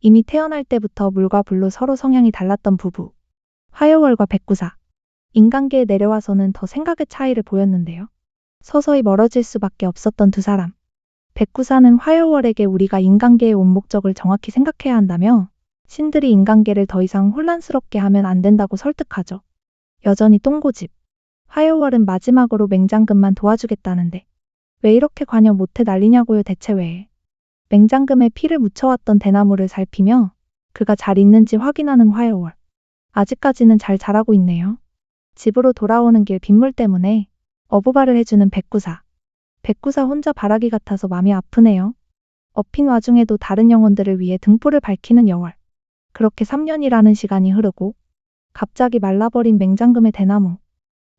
이미 태어날 때부터 물과 불로 서로 성향이 달랐던 부부. 화여월과 백구사. 인간계에 내려와서는 더 생각의 차이를 보였는데요. 서서히 멀어질 수밖에 없었던 두 사람. 백구사는 화여월에게 우리가 인간계의 온 목적을 정확히 생각해야 한다며 신들이 인간계를 더 이상 혼란스럽게 하면 안 된다고 설득하죠. 여전히 똥고집. 화여월은 마지막으로 맹장금만 도와주겠다는데 왜 이렇게 관여 못해 난리냐고요 대체 왜. 맹장금에 피를 묻혀왔던 대나무를 살피며 그가 잘 있는지 확인하는 화여월. 아직까지는 잘 자라고 있네요. 집으로 돌아오는 길 빗물 때문에 어부발을 해주는 백구사. 백구사 혼자 바라기 같아서 마음이 아프네요. 엎인 와중에도 다른 영혼들을 위해 등불을 밝히는 여월. 그렇게 3년이라는 시간이 흐르고 갑자기 말라버린 맹장금의 대나무.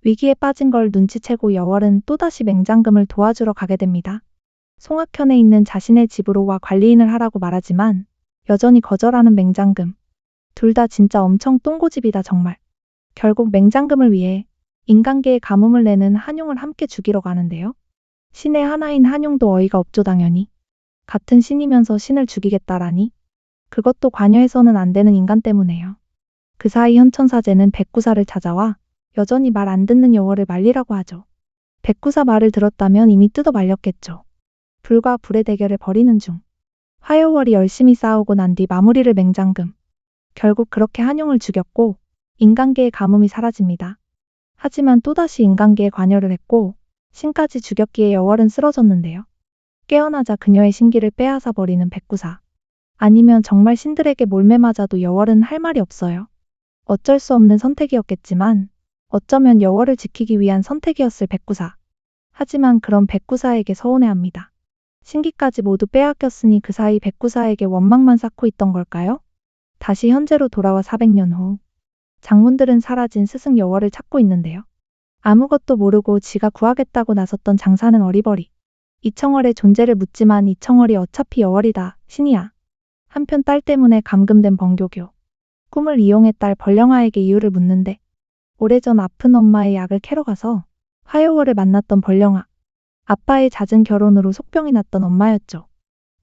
위기에 빠진 걸 눈치채고 여월은 또다시 맹장금을 도와주러 가게 됩니다. 송악현에 있는 자신의 집으로 와 관리인을 하라고 말하지만 여전히 거절하는 맹장금. 둘 다 진짜 엄청 똥고집이다 정말. 결국 맹장금을 위해 인간계에 가뭄을 내는 한용을 함께 죽이러 가는데요. 신의 하나인 한용도 어이가 없죠 당연히. 같은 신이면서 신을 죽이겠다라니. 그것도 관여해서는 안 되는 인간 때문에요. 그 사이 현천사제는 백구사를 찾아와 여전히 말 안 듣는 여월을 말리라고 하죠. 백구사 말을 들었다면 이미 뜯어 말렸겠죠. 불과 불의 대결을 벌이는 중. 화여월이 열심히 싸우고 난 뒤 마무리를 맹장금. 결국 그렇게 한용을 죽였고 인간계의 가뭄이 사라집니다. 하지만 또다시 인간계에 관여를 했고 신까지 죽였기에 여월은 쓰러졌는데요. 깨어나자 그녀의 신기를 빼앗아 버리는 백구사. 아니면 정말 신들에게 몰매 맞아도 여월은 할 말이 없어요. 어쩔 수 없는 선택이었겠지만 어쩌면 여월을 지키기 위한 선택이었을 백구사. 하지만 그런 백구사에게 서운해합니다. 신기까지 모두 빼앗겼으니 그 사이 백구사에게 원망만 쌓고 있던 걸까요? 다시 현재로 돌아와 400년 후. 장문들은 사라진 스승 여월을 찾고 있는데요. 아무것도 모르고 지가 구하겠다고 나섰던 장사는 어리버리. 이청월의 존재를 묻지만 이청월이 어차피 여월이다, 신이야. 한편 딸 때문에 감금된 번교교. 꿈을 이용해 딸 벌령아에게 이유를 묻는데 오래전 아픈 엄마의 약을 캐러 가서 화여월을 만났던 벌령아. 아빠의 잦은 결혼으로 속병이 났던 엄마였죠.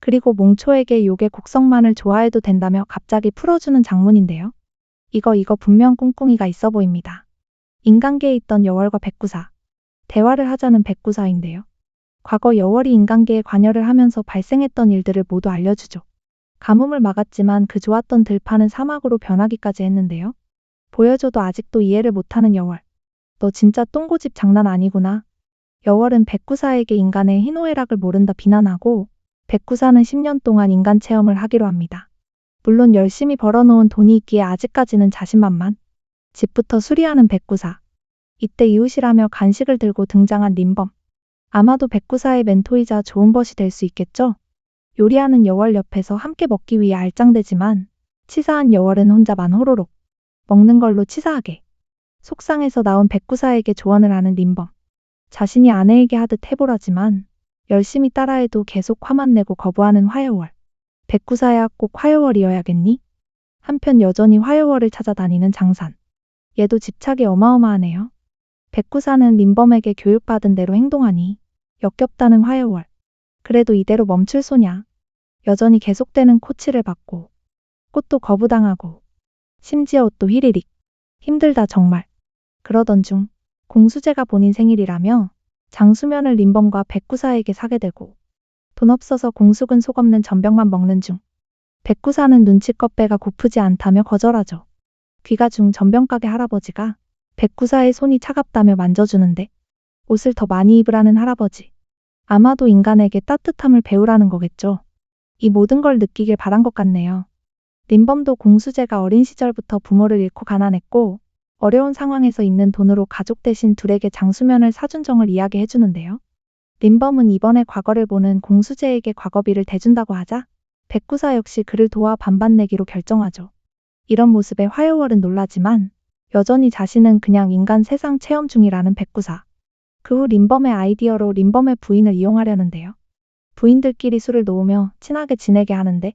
그리고 몽초에게 요괴 곡성만을 좋아해도 된다며 갑자기 풀어주는 장문인데요. 이거 분명 꿍꿍이가 있어 보입니다. 인간계에 있던 여월과 백구사. 대화를 하자는 백구사인데요. 과거 여월이 인간계에 관여를 하면서 발생했던 일들을 모두 알려주죠. 가뭄을 막았지만 그 좋았던 들판은 사막으로 변하기까지 했는데요. 보여줘도 아직도 이해를 못하는 여월. 너 진짜 똥고집 장난 아니구나. 여월은 백구사에게 인간의 희노애락을 모른다 비난하고 백구사는 10년 동안 인간 체험을 하기로 합니다. 물론 열심히 벌어놓은 돈이 있기에 아직까지는 자신만만. 집부터 수리하는 백구사. 이때 이웃이라며 간식을 들고 등장한 림범. 아마도 백구사의 멘토이자 좋은 벗이 될 수 있겠죠? 요리하는 여월 옆에서 함께 먹기 위해 알짱대지만 치사한 여월은 혼자만 호로록. 먹는 걸로 치사하게. 속상해서 나온 백구사에게 조언을 하는 림범. 자신이 아내에게 하듯 해보라지만 열심히 따라해도 계속 화만 내고 거부하는 화여월. 백구사야 꼭 화여월이어야겠니? 한편 여전히 화여월을 찾아다니는 장산. 얘도 집착이 어마어마하네요. 백구사는 림범에게 교육받은 대로 행동하니 역겹다는 화여월. 그래도 이대로 멈출 소냐. 여전히 계속되는 코치를 받고 꽃도 거부당하고 심지어 옷도 휘리릭. 힘들다 정말. 그러던 중 공수제가 본인 생일이라며 장수면을 림범과 백구사에게 사게 되고 돈 없어서 공숙은 속 없는 전병만 먹는 중. 백구사는 눈치껏 배가 고프지 않다며 거절하죠. 귀가 중 전병가게 할아버지가 백구사의 손이 차갑다며 만져주는데 옷을 더 많이 입으라는 할아버지. 아마도 인간에게 따뜻함을 배우라는 거겠죠. 이 모든 걸 느끼길 바란 것 같네요. 림범도 공수제가 어린 시절부터 부모를 잃고 가난했고 어려운 상황에서 있는 돈으로 가족 대신 둘에게 장수면을 사준 정을 이야기해주는데요. 림범은 이번에 과거를 보는 공수제에게 과거비를 대준다고 하자 백구사 역시 그를 도와 반반 내기로 결정하죠. 이런 모습에 화여월은 놀라지만 여전히 자신은 그냥 인간 세상 체험 중이라는 백구사. 그 후 림범의 아이디어로 림범의 부인을 이용하려는데요. 부인들끼리 술을 놓으며 친하게 지내게 하는데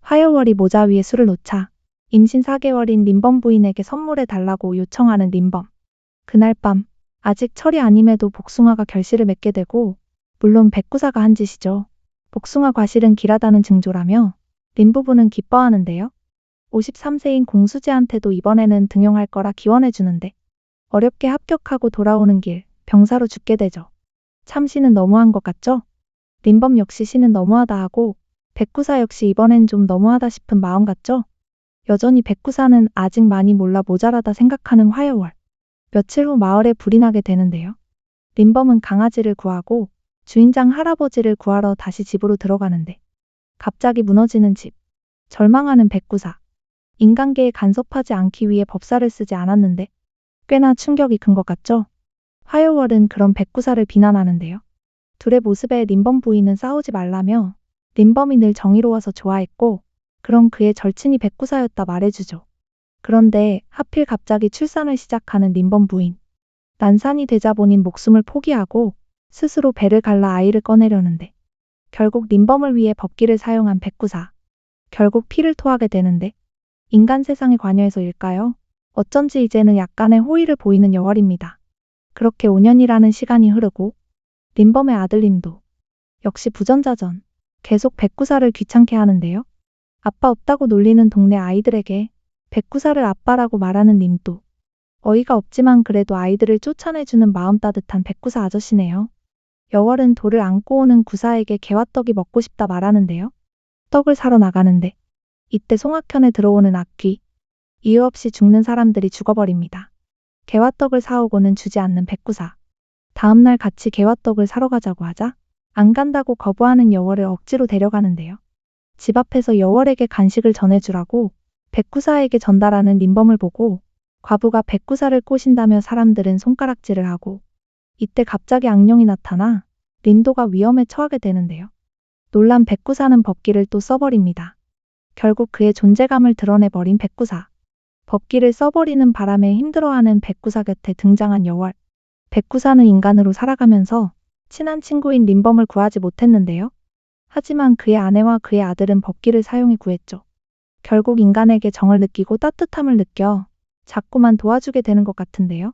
화여월이 모자 위에 술을 놓자 임신 4개월인 림범 부인에게 선물해달라고 요청하는 림범. 그날 밤 아직 철이 아님에도 복숭아가 결실을 맺게 되고 물론 백구사가 한 짓이죠. 복숭아 과실은 길하다는 징조라며 린 부부는 기뻐하는데요. 53세인 공수지한테도 이번에는 등용할 거라 기원해주는데 어렵게 합격하고 돌아오는 길 병사로 죽게 되죠. 참 씨는 너무한 것 같죠? 린범 역시 씨는 너무하다 하고 백구사 역시 이번엔 좀 너무하다 싶은 마음 같죠? 여전히 백구사는 아직 많이 몰라 모자라다 생각하는 화여월. 며칠 후 마을에 불이 나게 되는데요. 린범은 강아지를 구하고 주인장 할아버지를 구하러 다시 집으로 들어가는데 갑자기 무너지는 집. 절망하는 백구사. 인간계에 간섭하지 않기 위해 법사를 쓰지 않았는데 꽤나 충격이 큰 것 같죠? 화요월은 그런 백구사를 비난하는데요. 둘의 모습에 린범 부인은 싸우지 말라며 린범이 늘 정의로워서 좋아했고 그런 그의 절친이 백구사였다 말해주죠. 그런데 하필 갑자기 출산을 시작하는 린범 부인. 난산이 되자 본인 목숨을 포기하고 스스로 배를 갈라 아이를 꺼내려는데 결국 린범을 위해 법기를 사용한 백구사. 결국 피를 토하게 되는데 인간 세상의 관여에서일까요? 어쩐지 이제는 약간의 호의를 보이는 여월입니다. 그렇게 5년이라는 시간이 흐르고 린범의 아들님도 역시 부전자전 계속 백구사를 귀찮게 하는데요. 아빠 없다고 놀리는 동네 아이들에게 백구사를 아빠라고 말하는 님도 어이가 없지만 그래도 아이들을 쫓아내주는 마음 따뜻한 백구사 아저씨네요. 여월은 돌을 안고 오는 구사에게 개화떡이 먹고 싶다 말하는데요. 떡을 사러 나가는데 이때 송악현에 들어오는 악귀. 이유 없이 죽는 사람들이 죽어버립니다. 개화떡을 사오고는 주지 않는 백구사. 다음날 같이 개화떡을 사러 가자고 하자 안 간다고 거부하는 여월을 억지로 데려가는데요. 집 앞에서 여월에게 간식을 전해주라고 백구사에게 전달하는 린범을 보고 과부가 백구사를 꼬신다며 사람들은 손가락질을 하고 이때 갑자기 악령이 나타나 린도가 위험에 처하게 되는데요. 놀란 백구사는 법기를 또 써버립니다. 결국 그의 존재감을 드러내버린 백구사. 법기를 써버리는 바람에 힘들어하는 백구사 곁에 등장한 여월. 백구사는 인간으로 살아가면서 친한 친구인 린범을 구하지 못했는데요. 하지만 그의 아내와 그의 아들은 법기를 사용해 구했죠. 결국 인간에게 정을 느끼고 따뜻함을 느껴 자꾸만 도와주게 되는 것 같은데요.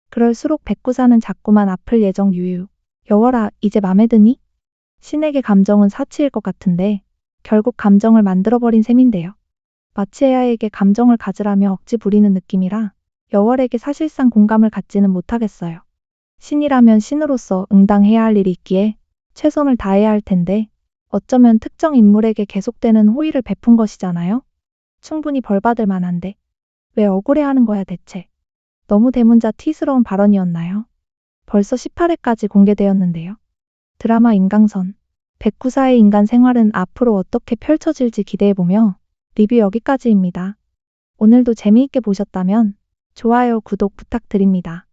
그럴수록 백구사는 자꾸만 아플 예정 유유. 여월아, 이제 맘에 드니? 신에게 감정은 사치일 것 같은데 결국 감정을 만들어버린 셈인데요. 마치 애아에게 감정을 가지라며 억지 부리는 느낌이라 여월에게 사실상 공감을 갖지는 못하겠어요. 신이라면 신으로서 응당해야 할 일이 있기에 최선을 다해야 할 텐데 어쩌면 특정 인물에게 계속되는 호의를 베푼 것이잖아요. 충분히 벌받을 만한데 왜 억울해하는 거야 대체. 너무 대문자 티스러운 발언이었나요? 벌써 18회까지 공개되었는데요. 드라마 인강선. 백구사의 인간 생활은 앞으로 어떻게 펼쳐질지 기대해보며 리뷰 여기까지입니다. 오늘도 재미있게 보셨다면 좋아요, 구독 부탁드립니다.